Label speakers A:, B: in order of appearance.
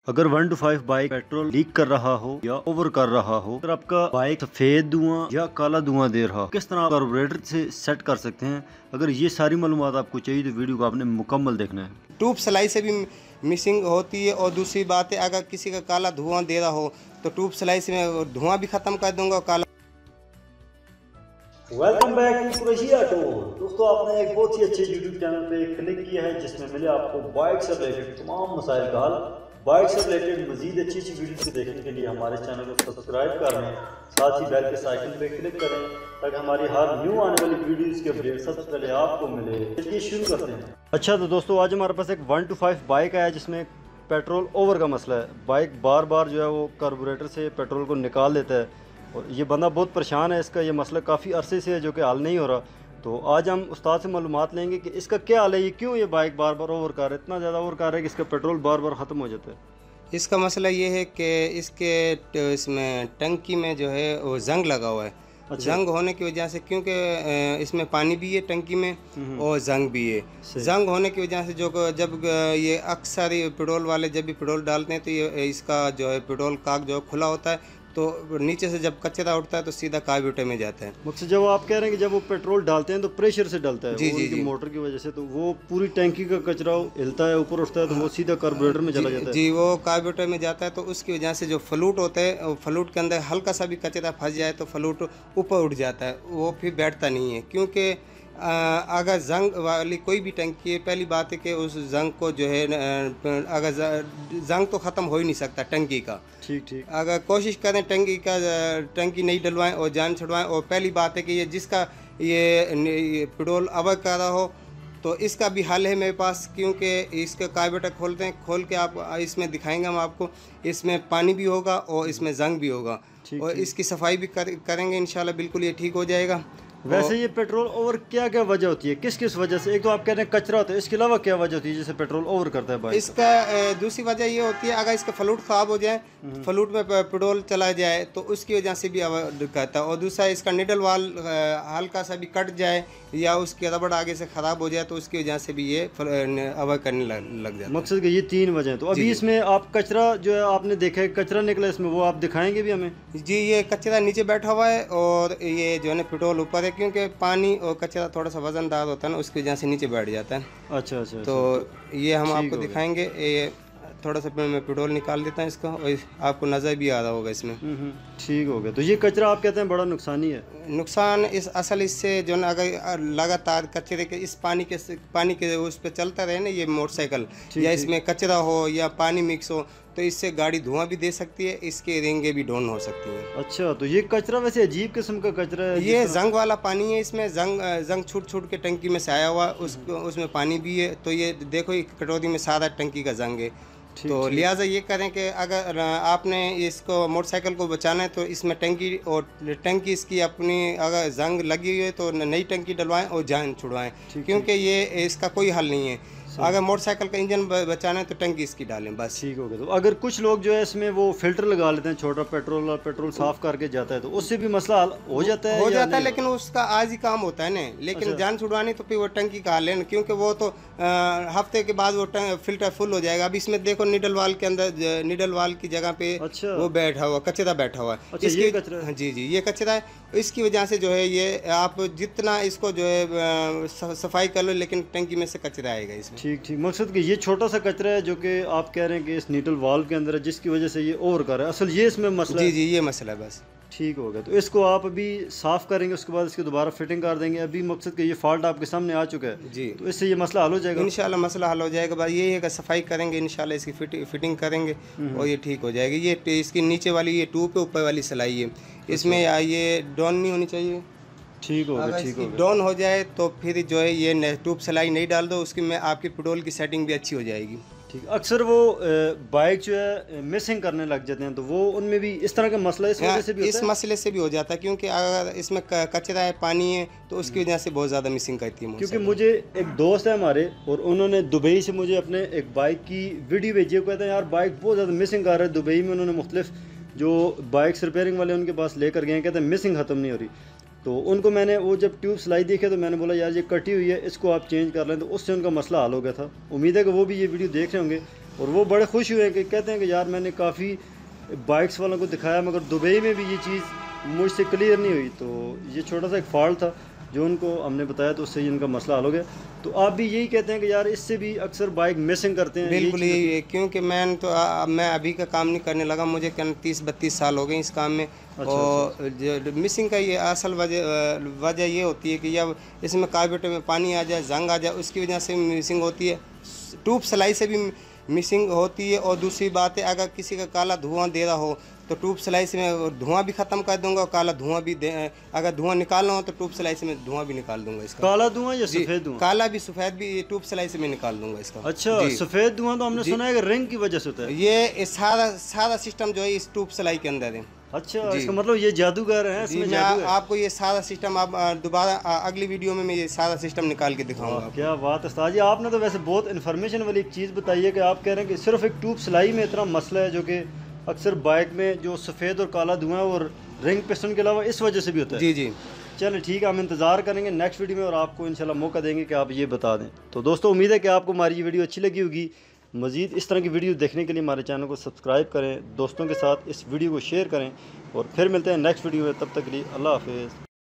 A: अगर 1 to 5 bike petrol leak कर रहा हो या ओवर कर रहा हो, अगर आपका बाइक सफेद धुआं या काला धुआं दे रहा हो, किस तरह कार्बोरेटर से सेट कर सकते हैं। अगर ये सारी मालूमात आपको चाहिए तो वीडियो को आपने मुकम्मल देखना है।
B: ट्यूब सलाई से भी मिसिंग होती है। और दूसरी बात है, अगर किसी का काला धुआं दे रहा हो तो ट्यूब सलाई से मैं धुआं भी ख़त्म कर दूंगा। काला
A: welcome back to Qureshi auto. दोस्तों, आपने एक बहुत ही अच्छे यूट्यूब चैनल पे क्लिक किया है जिसमें मिले आपको बाइक से रिलेटेड तमाम मसाइल का हल। बाइक से रिलेटेड मजीद अच्छी वीडियो को देखने के लिए हमारे चैनल को सब्सक्राइब कर लें, साथ ही बेल के आइकन पे क्लिक करें ताकि हमारी हर न्यू आने वाली वीडियोस के अपडेट सबसे पहले आपको मिले। चलिए शुरू करते हैं। अच्छा, तो दोस्तों आज हमारे पास एक 1 to 5 बाइक आया जिसमें पेट्रोल ओवर का मसला है। बाइक बार बार जो है वो कार्बोरेटर से पेट्रोल को निकाल देता है और ये बंदा बहुत परेशान है। इसका ये मसला काफ़ी अरसे से है जो कि हल नहीं हो रहा। तो आज हम उस्ताद से मालूमात लेंगे कि इसका क्या हाल है, ये क्यों ये बाइक बार बार ओवर कर रहा है, इतना ज़्यादा ओवर कर रहा है कि इसका पेट्रोल बार बार ख़त्म हो जाता है।
B: इसका मसला ये है कि इसमें टंकी में जो है वो जंग लगा हुआ है। अच्छा। जंग होने की वजह से, क्योंकि इसमें पानी भी है टंकी में और जंग भी है। जंग होने की वजह से जब ये अक्सर ये पेट्रोल वाले जब भी पेट्रोल डालते हैं तो ये इसका जो है पेट्रोल काक जो खुला होता है, तो नीचे से जब कचरा उठता है तो सीधा कार्बोरेटर में जाता है।
A: मतलब जब आप कह रहे हैं कि जब वो पेट्रोल डालते हैं तो प्रेशर से डालता है, जी मोटर की वजह से, तो वो पूरी टैंकी का कचरा हिलता है, ऊपर उठता है, तो वो सीधा कार्बोरेटर में चला जाता है।
B: जी, वो कार्बोरेटर में जाता है। तो उसकी वजह से जो फ्लूट होता है, फ्लूट के अंदर हल्का सा भी कचरा फंस जाए तो फ्लूट ऊपर उठ जाता है, वो फिर बैठता नहीं है। क्योंकि अगर जंग वाली कोई भी टंकी है, पहली बात है कि उस जंग को जो है अगर जंग तो ख़त्म हो ही नहीं सकता टंकी का। ठीक। अगर कोशिश करें टंकी नहीं डलवाएं और जान छुड़वाएं। और पहली बात है कि ये जिसका ये पेट्रोल अवर कर रहा हो तो इसका भी हल है मेरे पास। क्योंकि इसका कार्बोरेटर खोलते हैं, खोल के आप इसमें दिखाएंगे हम आपको। इसमें पानी भी होगा और इसमें जंग भी होगा और इसकी सफाई भी करेंगे इंशाल्लाह, बिल्कुल ये ठीक हो जाएगा।
A: वैसे ये पेट्रोल ओवर क्या क्या वजह होती है, किस किस वजह से? एक तो आप कह रहे हैं कचरा होता है, इसके अलावा क्या वजह होती है जिससे पेट्रोल ओवर करता है बाइक?
B: इसका दूसरी वजह ये होती है, अगर इसका फ्लूट ख़राब हो जाए, फ्लूट में पेट्रोल चला जाए तो उसकी वजह से भी ओवर करता है। और दूसरा, इसका निडल वाल हल्का सा भी कट जाए या उसकी रबड़ आगे से ख़राब हो जाए तो उसकी वजह से भी ये ओवर करने लग जाता है।
A: मकसद कि ये 3 वजह हैं। तो अभी इसमें आप कचरा जो है आपने देखा है, कचरा निकला इसमें, वो आप दिखाएंगे भी हमें?
B: जी, ये कचरा नीचे बैठा हुआ है और ये जो है ना पेट्रोल ऊपर है। क्योंकि पानी और कचरा थोड़ा सा वजनदार होता है ना, उसकी वजह से नीचे बैठ जाता है। अच्छा। तो ये हम आपको दिखाएंगे। ये थोड़ा सा मैं पेट्रोल निकाल देता हूँ इसका, और आपको नज़र भी आ रहा होगा इसमें।
A: ठीक हो गया। तो ये कचरा आप कहते हैं बड़ा नुकसानी है?
B: नुकसान इससे जो ना, अगर लगातार कचरे के इस पानी के उस पर चलता रहे ना ये मोटरसाइकिल, या इसमें कचरा हो या पानी मिक्स हो तो इससे गाड़ी धुआं भी दे सकती है, इसके रेंगे भी डाउन हो सकती है।
A: अच्छा, तो ये कचरा वैसे अजीब किस्म का कचरा है? ये
B: जंग वाला पानी है। इसमें जंग छूट के टंकी में से आया हुआ, उसमें पानी भी है। तो ये देखो, एक कटोरी में सारा टंकी का जंग है। तो लिहाजा ये करें कि अगर आपने इसको मोटरसाइकिल को बचाना है तो इसमें टंकी इसकी अपनी अगर जंग लगी हुई है तो नई टंकी डलवाएं और जान छुड़वाएं। क्योंकि ये इसका कोई हल नहीं है। अगर मोटरसाइकिल का इंजन बचाना है तो टंकी इसकी डालें बस। ठीक हो गया। तो
A: अगर कुछ लोग जो है इसमें वो फिल्टर लगा लेते हैं, छोटा पेट्रोल साफ करके जाता है, तो उससे भी मसला हल हो जाता है?
B: लेकिन उसका आज ही काम होता है ना। लेकिन जान छुड़वानी तो फिर वो टंकी का हल है, क्योंकि वो तो हफ्ते के बाद वो फिल्टर फुल हो जाएगा। अब इसमें देखो, निडल वाल के अंदर, निडल वाल की जगह पे वो बैठा हुआ कचरा बैठा हुआ है।
A: ये कचरा है?
B: जी, ये कचरा है। इसकी वजह से जो है ये आप जितना इसको जो है सफाई कर लो, लेकिन टंकी में से कचरा आएगा इसमें।
A: ठीक। मकसद कि ये छोटा सा कचरा है जो कि आप कह रहे हैं कि इस नीडल वाल्व के अंदर है, जिसकी वजह से ये ओवर कर रहा है। असल ये इसमें मसला है?
B: जी, ये मसला है बस।
A: ठीक हो गया। तो इसको आप अभी साफ़ करेंगे, उसके बाद इसकी दोबारा फिटिंग कर देंगे। अभी मकसद कि ये फॉल्ट आपके सामने आ चुका है जी, तो इससे ये मसला हल हो जाएगा
B: इंशाल्लाह। मसला हल हो जाएगा। बस ये है कि सफाई करेंगे इंशाल्लाह, इसकी फिटिंग करेंगे और ये ठीक हो जाएगी। ये इसकी नीचे वाली ये ट्यूब पे ऊपर वाली सिलाई है, इसमें ये डाउन नहीं होनी चाहिए।
A: ठीक हो गया। ठीक हो गया।
B: डाउन हो जाए तो फिर जो है ये ट्यूब सिलाई नहीं डाल दो, उसकी में आपकी पेट्रोल की सेटिंग भी अच्छी हो जाएगी।
A: ठीक। अक्सर वो बाइक जो है मिसिंग करने लग जाते हैं, तो वो उनमें भी इस तरह का मसला इस वजह से भी होता है?
B: इस मसले से भी हो जाता है, क्योंकि अगर इसमें कचरा है, पानी है, तो उसकी वजह से बहुत ज़्यादा मिसिंग करती है।
A: क्योंकि मुझे एक दोस्त है हमारे, और उन्होंने दुबई से मुझे अपने एक बाइक की वीडियो भेजी है। कहते हैं यार बाइक बहुत ज़्यादा मिसिंग कर रहा है। दुबई में उन्होंने मुख्तलिफ जो बाइक्स रिपेयरिंग वाले उनके पास लेकर गए हैं, कहते हैं मिसिंग ख़त्म नहीं हो रही। तो उनको मैंने वो जब ट्यूब सिलाई देखी तो मैंने बोला यार ये कटी हुई है, इसको आप चेंज कर लें, तो उससे उनका मसला हल हो गया था। उम्मीद है कि वो भी ये वीडियो देख रहे होंगे। और वो बड़े खुश हुए कि कहते हैं कि यार मैंने काफ़ी बाइक्स वालों को दिखाया मगर दुबई में भी ये चीज़ मुझसे क्लियर नहीं हुई। तो ये छोटा सा एक फॉल्ट था जो उनको हमने बताया, तो उससे इनका मसला हल हो गया। तो आप भी यही कहते हैं कि यार इससे भी अक्सर बाइक मिसिंग करते हैं?
B: बिल्कुल यही है, क्योंकि मैं अभी का काम नहीं करने लगा, मुझे क्या 30-32 साल हो गए इस काम में। और जो मिसिंग का ये असल वजह ये होती है कि जब इसमें कार्बोरेटर में पानी आ जाए, जंग आ जाए, उसकी वजह से मिसिंग होती है। ट्यूब सलाई से भी मिसिंग होती है। और दूसरी बात है, अगर किसी का काला धुआं दे रहा हो तो ट्यूब सलाई से मैं धुआं भी ख़त्म कर दूंगा, और काला धुआं भी अगर धुआं निकालना हो तो ट्यूब सलाई से मैं धुआं भी निकाल दूंगा इसका।
A: काला धुआं या सफ़ेद धुआं?
B: काला भी सफ़ेद भी ट्यूब सलाई से मैं निकाल दूंगा इसका।
A: अच्छा, सफ़ेद धुआं तो हमने सुना है कि रिंग की वजह से होता है।
B: ये सारा सिस्टम जो है इस ट्यूब सलाई के अंदर है।
A: अच्छा, इसका मतलब ये जादूगर है, इसमें
B: जादू है। आपको ये सारा सिस्टम आप दोबारा अगली वीडियो में मैं ये सारा सिस्टम निकाल के दिखाऊंगा।
A: क्या बात है उस्ताद जी, आपने तो वैसे बहुत इन्फॉर्मेशन वाली एक चीज़ बताई है कि आप कह रहे हैं कि सिर्फ एक ट्यूब सिलाई में इतना मसला है, जो कि अक्सर बाइक में जो सफ़ेद और काला धुआं और रिंग पिस्टन के अलावा इस वजह से भी होता है।
B: जी जी,
A: चलिए ठीक है, हम इंतज़ार करेंगे नेक्स्ट वीडियो में और आपको इंशाल्लाह मौका देंगे कि आप ये बता दें। तो दोस्तों, उम्मीद है कि आपको हमारी ये वीडियो अच्छी लगी होगी। मज़ीद इस तरह की वीडियो देखने के लिए हमारे चैनल को सब्सक्राइब करें, दोस्तों के साथ इस वीडियो को शेयर करें, और फिर मिलते हैं नेक्स्ट वीडियो में। तब तक के लिए अल्लाह हाफ़िज़।